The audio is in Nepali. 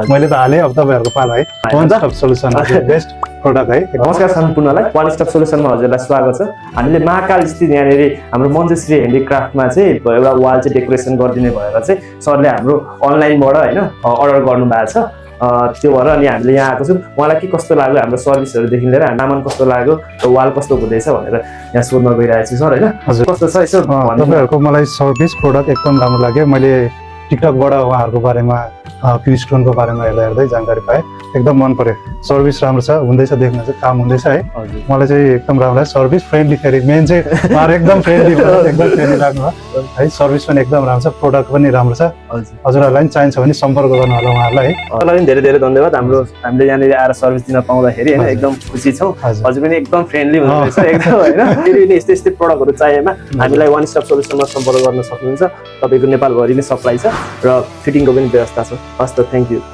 मैले त हालेँ अब तपाईँहरूको पालो है one stop solution best product है नमस्कार सम्पूर्णलाई वान स्टप सोल्युसनमा हजुरलाई स्वागत छ। हामीले महाकाल स्थित यहाँनिर हाम्रो मञ्जुश्री ह्यान्डिक्राफ्टमा चाहिँ एउटा वाल चाहिँ डेकोरेसन गरिदिने भएर चाहिँ सरले हाम्रो अनलाइनबाट होइन अर्डर गर्नुभएको छ। त्यो भएर अनि हामीले यहाँ आएको छौँ। उहाँलाई के कस्तो लाग्यो हाम्रो सर्भिसहरूदेखि लिएर सामान कस्तो लाग्यो र वाल कस्तो हुँदैछ भनेर यहाँ सोध्न गइरहेको छु सर होइन। हजुर कस्तो छ यसो तपाईँहरूको मलाई सर्भिस प्रोडक्ट एकदम राम्रो लाग्यो। मैले टिकटकबाट उहाँहरूको बारेमा क्रिस्टोनको बारेमा हेर्दै जानकारी पाएँ, एकदम मन पर्यो। सर्भिस राम्रो छ, हुँदैछ देख्न चाहिँ काम हुँदैछ है। मलाई चाहिँ एकदम राम्रो लाग्यो। सर्भिस फ्रेन्डली, फेरि मेन चाहिँ उहाँहरू एकदम फ्रेन्डली एकदम फ्रेन्डली लाग्नु भयो है। सर्भिस पनि एकदम राम्रो छ, प्रोडक्ट पनि राम्रो छ। हजुरहरूलाई पनि चाहिन्छ भने सम्पर्क गर्नु होला उहाँहरूलाई है। तपाईँलाई पनि धेरै धेरै धन्यवाद। हामीले यहाँनिर आएर सर्भिस दिन पाउँदाखेरि होइन एकदम खुसी छौँ। हजुर पनि एकदम फ्रेन्डली हुनुहुन्छ एकदम होइन। फेरि यस्तै यस्तै प्रडक्टहरू चाहिएमा हामीलाई वान स्टप सोल्युसनमा सम्पर्क गर्न सक्नुहुन्छ। तपाईँको नेपालभरि नै सप्लाई छ र फिटिङको पनि व्यवस्था छ। हस् त, थ्याङ्क यू।